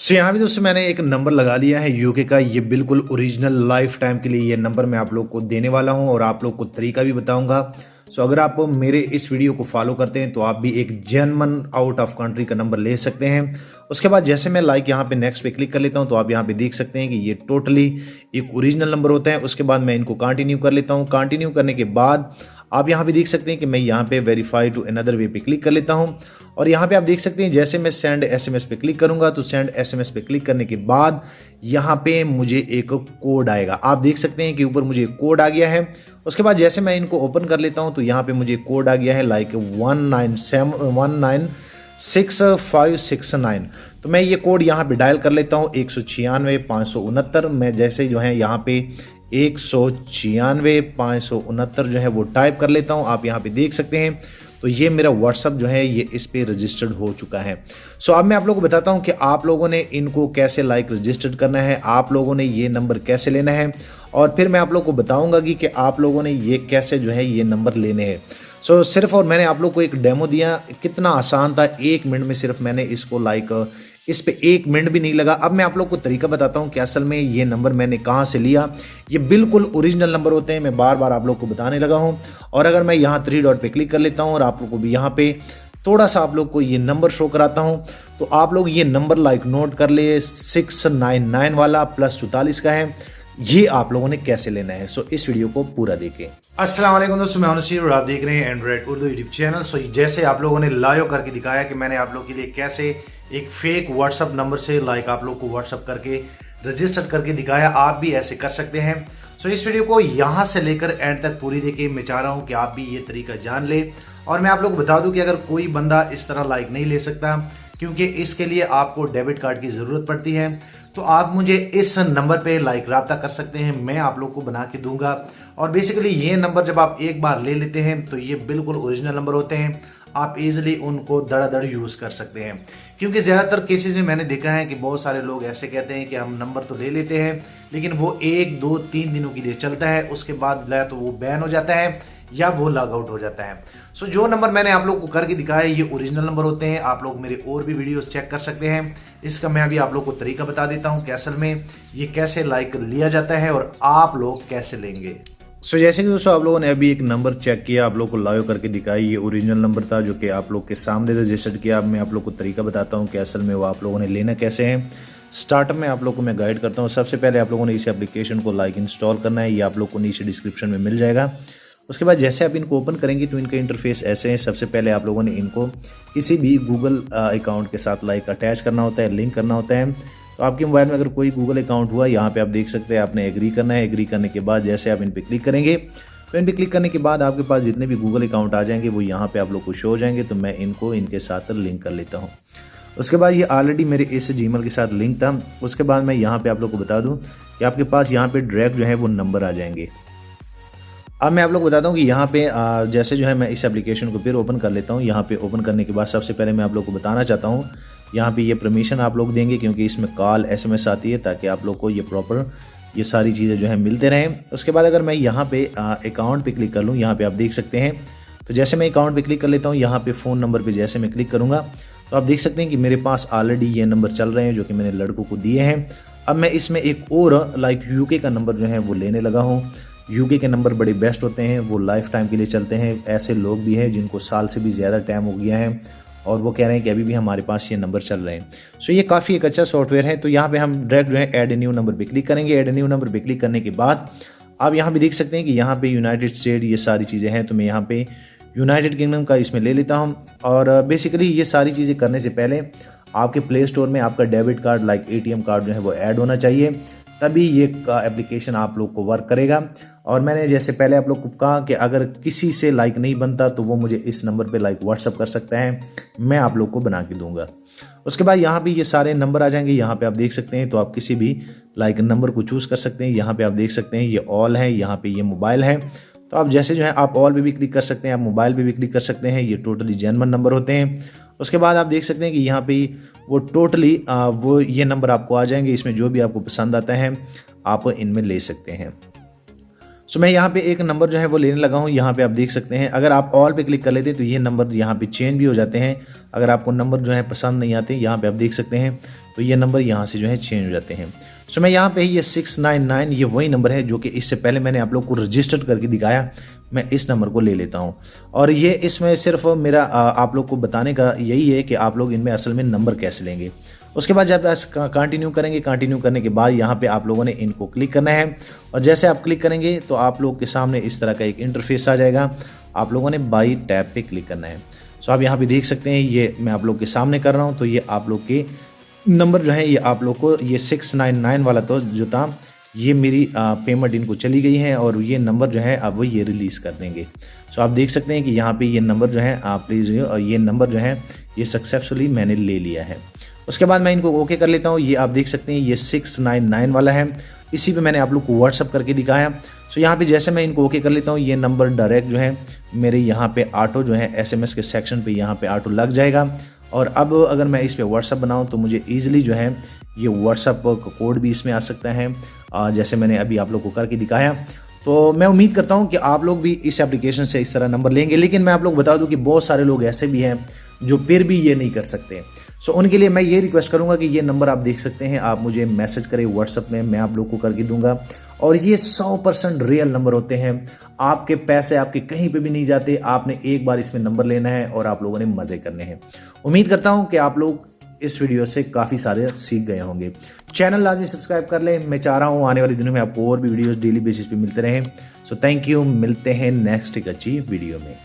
सो यहाँ भी दोस्तों मैंने एक नंबर लगा लिया है यूके का। ये बिल्कुल ओरिजिनल लाइफ टाइम के लिए ये नंबर मैं आप लोग को देने वाला हूँ और आप लोग को तरीका भी बताऊंगा। सो अगर आप मेरे इस वीडियो को फॉलो करते हैं तो आप भी एक जेन्युइन आउट ऑफ कंट्री का नंबर ले सकते हैं। उसके बाद जैसे मैं यहाँ पे नेक्स्ट पे क्लिक कर लेता हूँ तो आप यहाँ पे देख सकते हैं कि ये टोटली एक ओरिजिनल नंबर होता है। उसके बाद मैं इनको कंटिन्यू कर लेता हूँ। कंटिन्यू करने के बाद आप यहाँ पे देख सकते हैं कि मैं यहाँ पे वेरीफाई टू अनदर वे पे क्लिक कर लेता हूँ और यहाँ पे आप देख सकते हैं जैसे मैं सेंड एसएमएस पे क्लिक करूंगा तो सेंड एसएमएस पे क्लिक करने के बाद यहाँ पे मुझे एक कोड आएगा। आप देख सकते हैं कि ऊपर मुझे कोड आ गया है। उसके बाद जैसे मैं इनको ओपन कर लेता हूँ तो यहाँ पे मुझे कोड आ गया है 196569। तो मैं ये कोड यहाँ पे डायल कर लेता हूँ 196 569। मैं जैसे जो है यहाँ पे 196 569 जो है वो टाइप कर लेता हूँ। आप यहाँ पे देख सकते हैं तो ये मेरा व्हाट्सअप जो है ये इस पे रजिस्टर्ड हो चुका है। सो अब मैं आप लोगों को बताता हूँ कि आप लोगों ने इनको कैसे रजिस्टर्ड करना है, आप लोगों ने ये नंबर कैसे लेना है और फिर मैं आप लोगों को बताऊंगा कि आप लोगों ने ये कैसे जो है ये नंबर लेने हैं। सो सिर्फ और मैंने आप लोग को एक डेमो दिया, कितना आसान था। 1 मिनट में सिर्फ मैंने इसको इस पे 1 मिनट भी नहीं लगा। अब मैं आप लोग को तरीका बताता हूँ कि असल में ये नंबर मैंने कहाँ से लिया। ये बिल्कुल ओरिजिनल नंबर होते हैं, मैं बार बार आप लोग को बताने लगा हूँ। और अगर मैं यहाँ 3 डॉट पे क्लिक कर लेता हूँ और आप लोग को भी यहाँ पे थोड़ा सा आप लोग को ये नंबर शो कराता हूँ तो आप लोग ये नंबर नोट कर ले 699 वाला +44 का है। ये आप लोगों ने कैसे लेना है, सो इस वीडियो को पूरा देखें। अस्सलाम वालेकुम दोस्तों, मैं नसीर और आप देख रहे हैं एंड्रॉइड उर्दू यूट्यूब चैनल। सो जैसे आप लोगों ने लाइव करके दिखाया कि मैंने आप लोग के लिए कैसे एक फेक व्हाट्सअप नंबर से आप लोग को व्हाट्सअप करके रजिस्टर करके दिखाया, आप भी ऐसे कर सकते हैं। सो इस वीडियो को यहाँ से लेकर एंड तक पूरी देखिए। मैं चाह रहा हूँ कि आप भी ये तरीका जान ले और मैं आप लोग बता दूं कि अगर कोई बंदा इस तरह नहीं ले सकता क्योंकि इसके लिए आपको डेबिट कार्ड की जरूरत पड़ती है, तो आप मुझे इस नंबर पे राब्ता कर सकते हैं, मैं आप लोग को बना के दूंगा। और बेसिकली ये नंबर जब आप एक बार ले लेते हैं तो ये बिल्कुल ओरिजिनल नंबर होते हैं, आप इजीली उनको धड़ाधड़ यूज कर सकते हैं। क्योंकि ज्यादातर केसेस में मैंने देखा है कि बहुत सारे लोग ऐसे कहते हैं कि हम नंबर तो ले लेते हैं लेकिन वो 1 2 3 दिनों के लिए चलता है, उसके बाद तो वो बैन हो जाता है या वो लॉग आउट हो जाता है। सो जो नंबर मैंने आप लोग को करके दिखाया ये ओरिजिनल नंबर होते हैं। आप लोग मेरे और भी वीडियोस चेक कर सकते हैं। इसका मैं अभी आप लोग को तरीका बता देता हूं कि असल में ये कैसे लिया जाता है और आप लोग कैसे लेंगे। सो जैसे कि दोस्तों आप लोगों ने अभी एक नंबर चेक किया, आप लोग को लाइव करके दिखाई, ये ओरिजिनल नंबर था जो कि आप लोग के सामने रजिस्टर्ड किया। अब मैं आप लोग को तरीका बताता हूँ कि असल में वो आप लोगों ने लेना कैसे है। स्टार्टअप में आप लोग को मैं गाइड करता हूँ। सबसे पहले आप लोगों ने इस एप्लीकेशन को इंस्टॉल करना है, ये आप लोग को नीचे डिस्क्रिप्शन में मिल जाएगा। उसके बाद जैसे आप इनको ओपन करेंगे तो इनका इंटरफेस ऐसे है। सबसे पहले आप लोगों ने इनको किसी भी गूगल अकाउंट के साथ अटैच करना होता है, लिंक करना होता है। तो आपके मोबाइल में अगर कोई गूगल अकाउंट हुआ, यहाँ पे आप देख सकते हैं आपने एग्री करना है। एग्री करने के बाद जैसे आप इन पर क्लिक करेंगे तो इन पर क्लिक करने के बाद आपके पास जितने भी गूगल अकाउंट आ जाएंगे वो यहाँ पे आप लोग को शो हो जाएंगे। तो मैं इनको इनके साथ लिंक कर लेता हूँ। उसके बाद ये ऑलरेडी मेरे इस जीमेल के साथ लिंक था। उसके बाद मैं यहाँ पे आप लोग को बता दूँ कि आपके पास यहाँ पे डायरेक्ट जो है वो नंबर आ जाएंगे। अब मैं आप लोग बताता हूँ कि यहाँ पे जैसे जो है मैं इस एप्लीकेशन को फिर ओपन कर लेता हूँ। यहाँ पे ओपन करने के बाद सबसे पहले मैं आप लोग को बताना चाहता हूँ, यहाँ पे ये परमिशन आप लोग देंगे क्योंकि इसमें कॉल एसएमएस आती है ताकि आप लोग को ये प्रॉपर ये सारी चीज़ें जो है मिलते रहें। उसके बाद अगर मैं यहाँ पे अकाउंट पे क्लिक कर लूँ, यहाँ पे आप देख सकते हैं। तो जैसे मैं अकाउंट पे क्लिक कर लेता हूँ, यहाँ पे फ़ोन नंबर पे जैसे मैं क्लिक करूँगा तो आप देख सकते हैं कि मेरे पास ऑलरेडी ये नंबर चल रहे हैं जो कि मैंने लड़कों को दिए हैं। अब मैं इसमें एक और यूके का नंबर जो है वो लेने लगा हूँ। यूके के नंबर बड़े बेस्ट होते हैं, वो लाइफ टाइम के लिए चलते हैं। ऐसे लोग भी हैं जिनको साल से भी ज़्यादा टाइम हो गया है और वो कह रहे हैं कि अभी भी हमारे पास ये नंबर चल रहे हैं। सो ये काफ़ी एक अच्छा सॉफ्टवेयर है। तो यहाँ पे हम डायरेक्ट जो है ऐड ए न्यू नंबर पे क्लिक करेंगे। ऐड ए न्यू नंबर पे क्लिक करने के बाद आप यहाँ पे देख सकते हैं कि यहाँ पे यूनाइटेड स्टेट ये सारी चीज़ें हैं। तो मैं यहाँ पे यूनाइटेड किंगडम का इसमें ले लेता हूँ। और बेसिकली ये सारी चीज़ें करने से पहले आपके प्ले स्टोर में आपका डेबिट कार्ड ATM कार्ड जो है वो ऐड होना चाहिए, तभी ये एप्लीकेशन आप लोग को वर्क करेगा। और मैंने जैसे पहले आप लोग को कहा कि अगर किसी से नहीं बनता तो वो मुझे इस नंबर पे व्हाट्सअप कर सकता है, मैं आप लोग को बना के दूंगा। उसके बाद यहाँ पे ये सारे नंबर आ जाएंगे। यहाँ पे आप देख सकते हैं तो आप किसी भी नंबर को चूज़ कर सकते हैं। यहाँ पे आप देख सकते हैं ये ऑल है, यहाँ पे ये मोबाइल है। तो आप जैसे जो है आप ऑल पे भी क्लिक कर सकते हैं, आप मोबाइल पे भी क्लिक कर सकते हैं। ये टोटली जेन्युइन नंबर होते हैं। उसके बाद आप देख सकते हैं कि यहाँ पे वो टोटली वो ये नंबर आपको आ जाएंगे। इसमें जो भी आपको पसंद आता है आप इनमें ले सकते हैं। सो मैं यहाँ पे एक नंबर जो है वो लेने लगा हूँ। यहाँ पे आप देख सकते हैं, अगर आप ऑल पे क्लिक कर लेते हैं तो ये नंबर यहाँ पे चेंज भी हो जाते हैं। अगर आपको नंबर जो है पसंद नहीं आते, यहाँ पे आप देख सकते हैं, तो ये नंबर यहाँ से जो है चेंज हो जाते हैं। सो मैं यहाँ पे ये 699 ये वही नंबर है जो कि इससे पहले मैंने आप लोग को रजिस्टर्ड करके दिखाया। मैं इस नंबर को ले लेता हूँ और ये इसमें सिर्फ मेरा आप लोग को बताने का यही है कि आप लोग इनमें असल में नंबर कैसे लेंगे। उसके बाद जब आप कंटिन्यू करेंगे, कंटिन्यू करने के बाद यहाँ पे आप लोगों ने इनको क्लिक करना है और जैसे आप क्लिक करेंगे तो आप लोग के सामने इस तरह का एक इंटरफेस आ जाएगा। आप लोगों ने बाई टैब पे क्लिक करना है। सो आप यहाँ पे देख सकते हैं, ये मैं आप लोग के सामने कर रहा हूँ। तो ये आप लोग के नंबर जो है, ये आप लोग को ये 699 वाला तो जो था, ये मेरी पेमेंट इनको चली गई है और ये नंबर जो है अब वो ये रिलीज़ कर देंगे। सो आप देख सकते हैं कि यहाँ पे ये नंबर जो है आप प्लीज़, और ये नंबर जो है ये सक्सेसफुली मैंने ले लिया है। उसके बाद मैं इनको ओके कर लेता हूँ। ये आप देख सकते हैं, ये 699 वाला है, इसी पे मैंने आप लोग को व्हाट्सअप करके दिखाया। सो यहाँ पे जैसे मैं इनको ओके कर लेता हूँ, ये नंबर डायरेक्ट जो है मेरे यहाँ पे ऑटो जो है SMS के सेक्शन पे यहाँ पे ऑटो लग जाएगा। और अब अगर मैं इस पे व्हाट्सअप बनाऊँ तो मुझे ईजिली जो है ये व्हाट्सअप कोड भी इसमें आ सकता है, जैसे मैंने अभी आप लोग को करके दिखाया। तो मैं उम्मीद करता हूँ कि आप लोग भी इस एप्लीकेशन से इस तरह नंबर लेंगे। लेकिन मैं आप लोग बता दूँ कि बहुत सारे लोग ऐसे भी हैं जो फिर भी ये नहीं कर सकते। सो उनके लिए मैं ये रिक्वेस्ट करूंगा कि ये नंबर आप देख सकते हैं, आप मुझे मैसेज करें व्हाट्सअप में, मैं आप लोग को करके दूंगा। और ये 100% रियल नंबर होते हैं। आपके पैसे आपके कहीं पे भी नहीं जाते। आपने एक बार इसमें नंबर लेना है और आप लोगों ने मजे करने हैं। उम्मीद करता हूं कि आप लोग इस वीडियो से काफ़ी सारे सीख गए होंगे। चैनल लाजमी सब्सक्राइब कर लें। मैं चाह रहा हूँ आने वाले दिनों में आपको और भी वीडियोस डेली बेसिस पे मिलते रहें। सो थैंक यू, मिलते हैं नेक्स्ट एक अच्छी वीडियो में।